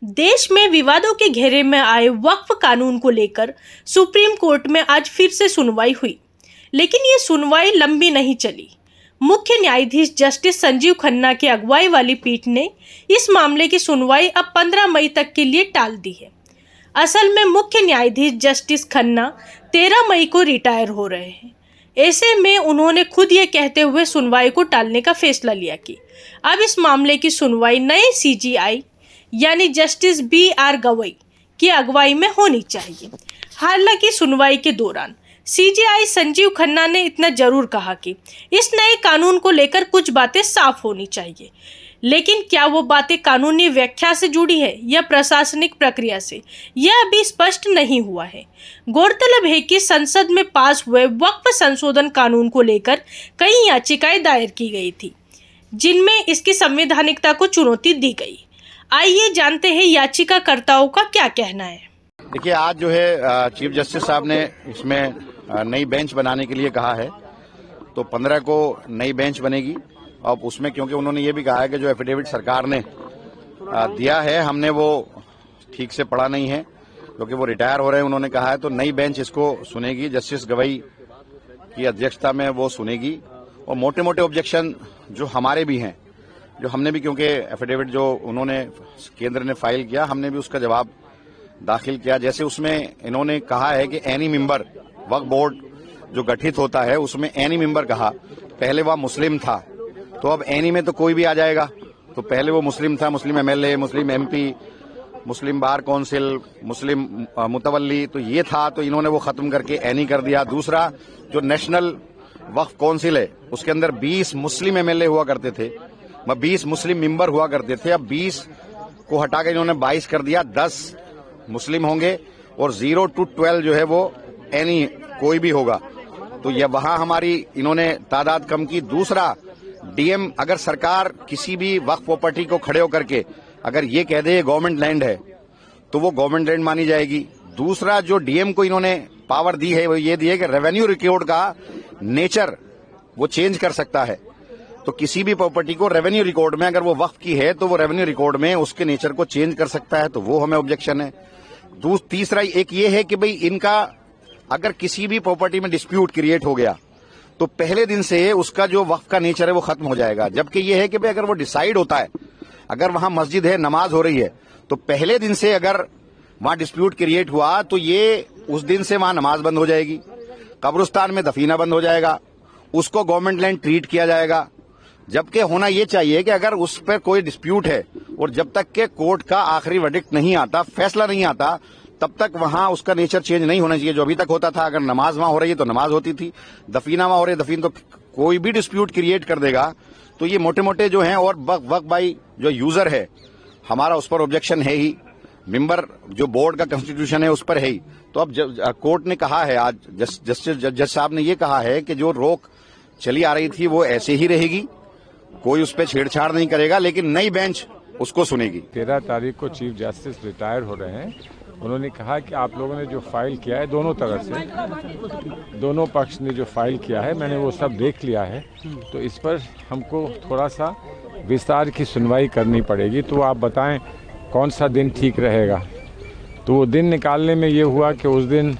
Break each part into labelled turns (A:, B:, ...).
A: देश में विवादों के घेरे में आए वक्फ कानून को लेकर सुप्रीम कोर्ट में आज फिर से सुनवाई हुई, लेकिन ये सुनवाई लंबी नहीं चली। मुख्य न्यायाधीश जस्टिस संजीव खन्ना की अगुवाई वाली पीठ ने इस मामले की सुनवाई अब 15 मई तक के लिए टाल दी है। असल में मुख्य न्यायाधीश जस्टिस खन्ना 13 मई को रिटायर हो रहे हैं। ऐसे में उन्होंने खुद ये कहते हुए सुनवाई को टालने का फैसला लिया कि अब इस मामले की सुनवाई नए सीजीआई यानी जस्टिस BR गवई की अगुवाई में होनी चाहिए। हालांकि सुनवाई के दौरान सीजीआई संजीव खन्ना ने इतना जरूर कहा कि इस नए कानून को लेकर कुछ बातें साफ होनी चाहिए, लेकिन क्या वो बातें कानूनी व्याख्या से जुड़ी है या प्रशासनिक प्रक्रिया से, यह अभी स्पष्ट नहीं हुआ है। गौरतलब है कि संसद में पास हुए वक्फ संशोधन कानून को लेकर कई याचिकाएं दायर की गई थी, जिनमें इसकी संवैधानिकता को चुनौती दी गई। आइए जानते हैं याचिकाकर्ताओं का क्या कहना है।
B: देखिए, आज जो है चीफ जस्टिस साहब ने इसमें नई बेंच बनाने के लिए कहा है, तो 15 को नई बेंच बनेगी। अब उसमें क्योंकि उन्होंने ये भी कहा है कि जो एफिडेविट सरकार ने दिया है हमने वो ठीक से पढ़ा नहीं है, क्योंकि वो रिटायर हो रहे हैं उन्होंने कहा है, तो नई बेंच इसको सुनेगी। जस्टिस गवई की अध्यक्षता में वो सुनेगी और मोटे मोटे ऑब्जेक्शन जो हमारे भी हैं, जो हमने भी, क्योंकि एफिडेविट जो उन्होंने केंद्र ने फाइल किया हमने भी उसका जवाब दाखिल किया। जैसे उसमें इन्होंने कहा है कि एनी मेंबर वक्फ बोर्ड जो गठित होता है उसमें एनी मेंबर कहा, पहले वह मुस्लिम था, तो अब एनी में तो कोई भी आ जाएगा। तो पहले वो मुस्लिम था, मुस्लिम MLA, मुस्लिम MP, मुस्लिम बार काउंसिल, मुस्लिम मुतवल्ली, तो ये था, तो इन्होंने वो खत्म करके एनी कर दिया। दूसरा, जो नेशनल वक्फ काउंसिल है उसके अंदर 20 मुस्लिम MLA हुआ करते थे, 20 मुस्लिम मेंबर हुआ करते थे, अब 20 को हटा के इन्होंने 22 कर दिया। 10 मुस्लिम होंगे और 0 to 12 जो है वो एनी कोई भी होगा, तो यह वहां हमारी इन्होंने तादाद कम की। दूसरा, DM अगर सरकार किसी भी वक्फ प्रॉपर्टी को खड़े होकर के अगर ये कह दे गवर्नमेंट लैंड है तो वो गवर्नमेंट लैंड मानी जाएगी। दूसरा, जो DM को इन्होंने पावर दी है वो ये दी है कि रेवेन्यू रिकॉर्ड का नेचर वो चेंज कर सकता है, तो किसी भी प्रॉपर्टी को रेवेन्यू रिकॉर्ड में अगर वो वक्फ की है तो वो रेवेन्यू रिकॉर्ड में उसके नेचर को चेंज कर सकता है, तो वो हमें ऑब्जेक्शन है। तीसरा एक ये है कि भाई इनका अगर किसी भी प्रॉपर्टी में डिस्प्यूट क्रिएट हो गया तो पहले दिन से उसका जो वक्फ का नेचर है वो खत्म हो जाएगा। जबकि ये है कि भाई अगर वो डिसाइड होता है, अगर वहां मस्जिद है, नमाज हो रही है, तो पहले दिन से अगर वहां डिस्प्यूट क्रिएट हुआ तो ये उस दिन से वहां नमाज बंद हो जाएगी, कब्रिस्तान में दफीना बंद हो जाएगा, उसको गवर्नमेंट लैंड ट्रीट किया जाएगा। जबकि होना ये चाहिए कि अगर उस पर कोई डिस्प्यूट है और जब तक के कोर्ट का आखिरी वर्डिक्ट नहीं आता, फैसला नहीं आता, तब तक वहां उसका नेचर चेंज नहीं होना चाहिए जो अभी तक होता था। अगर नमाज वहां हो रही है तो नमाज होती थी, दफीना वहां हो रही है दफीन, तो कोई भी डिस्प्यूट क्रिएट कर देगा। तो ये मोटे मोटे जो हैं, और वक्फ बाई जो यूजर है हमारा उस पर ऑब्जेक्शन है ही, मेंबर जो बोर्ड का कॉन्स्टिट्यूशन है उस पर है ही। तो अब कोर्ट ने कहा है, आज जस्टिस जज साहब ने ये कहा है कि जो रोक चली आ रही थी वो ऐसे ही रहेगी, कोई उस पर छेड़छाड़ नहीं करेगा, लेकिन नई बेंच उसको सुनेगी।
C: 13 तारीख को चीफ जस्टिस रिटायर हो रहे हैं। उन्होंने कहा कि आप लोगों ने जो फाइल किया है दोनों तरफ से, दोनों पक्ष ने जो फाइल किया है मैंने वो सब देख लिया है, तो इस पर हमको थोड़ा सा विस्तार की सुनवाई करनी पड़ेगी। तो आप बताएं कौन सा दिन ठीक रहेगा। तो वो दिन निकालने में ये हुआ कि उस दिन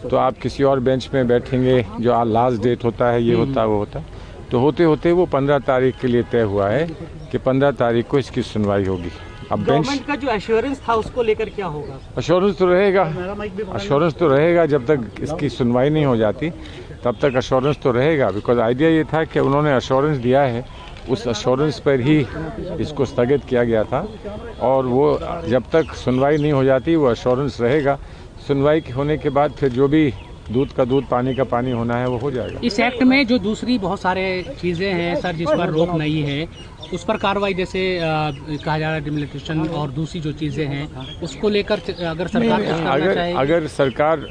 C: तो आप किसी और बेंच में बैठेंगे, जो लास्ट डेट होता है, ये होता है वो होता है, तो होते होते वो 15 तारीख के लिए तय हुआ है कि 15 तारीख को इसकी सुनवाई होगी। अब
D: गवर्नमेंट का जो एश्योरेंस था उसको लेकर क्या होगा?
C: एश्योरेंस तो रहेगा, एश्योरेंस तो रहेगा जब तक इसकी सुनवाई नहीं हो जाती तब तक एश्योरेंस तो रहेगा। बिकॉज आइडिया ये था कि उन्होंने एश्योरेंस दिया है, उस एश्योरेंस पर ही इसको स्थगित किया गया था, और वो जब तक सुनवाई नहीं हो जाती वो एश्योरेंस रहेगा। सुनवाई होने के बाद फिर जो भी दूध का दूध पानी का पानी होना है वो हो जाएगा।
D: इस एक्ट में जो दूसरी बहुत सारे चीज़ें हैं सर जिस पर रोक नहीं है, उस पर कार्रवाई जैसे कहा जा रहा है डिमोलिशन और दूसरी जो चीज़ें हैं उसको लेकर अगर सरकार
C: अगर सरकार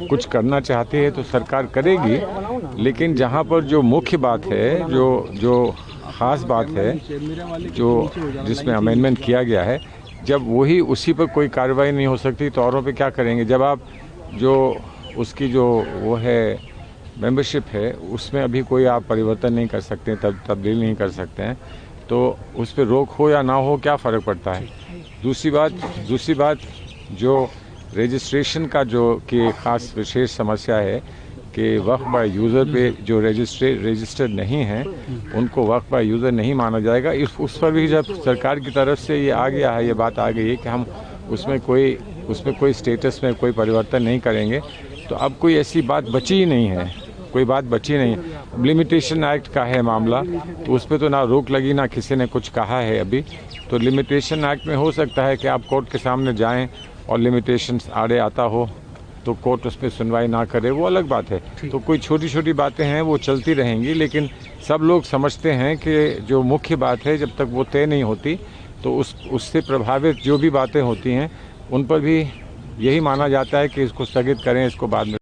C: कुछ करना चाहती है तो सरकार करेगी, लेकिन जहाँ पर जो मुख्य बात है, जो खास बात है, जो जिसमें अमेंडमेंट किया गया है, जब वही उसी पर कोई कार्रवाई नहीं हो सकती तो औरों पे क्या करेंगे। जब आप जो उसकी जो वो है मेंबरशिप है उसमें अभी कोई आप परिवर्तन नहीं कर सकते, तब्दील नहीं कर सकते हैं, तो उस पर रोक हो या ना हो क्या फ़र्क पड़ता है। दूसरी बात जो रजिस्ट्रेशन का जो कि ख़ास विशेष समस्या है कि वक्फ बाय यूज़र पे जो रजिस्टर्ड नहीं हैं उनको वक्फ बाय यूज़र नहीं माना जाएगा। उस पर भी जब सरकार की तरफ से ये आ गया है, ये बात आ गई है कि हम उसमें कोई स्टेटस में कोई परिवर्तन नहीं करेंगे, तो अब कोई ऐसी बात बची ही नहीं है, कोई बात बची नहीं है। लिमिटेशन एक्ट का है मामला, तो उस पर तो ना रोक लगी ना किसी ने कुछ कहा है अभी। तो लिमिटेशन एक्ट में हो सकता है कि आप कोर्ट के सामने जाएं और लिमिटेशंस आड़े आता हो तो कोर्ट उस पर सुनवाई ना करे, वो अलग बात है। तो कोई छोटी छोटी बातें हैं वो चलती रहेंगी, लेकिन सब लोग समझते हैं कि जो मुख्य बात है जब तक वो तय नहीं होती तो उससे प्रभावित जो भी बातें होती हैं उन पर भी यही माना जाता है कि इसको स्थगित करें, इसको बाद में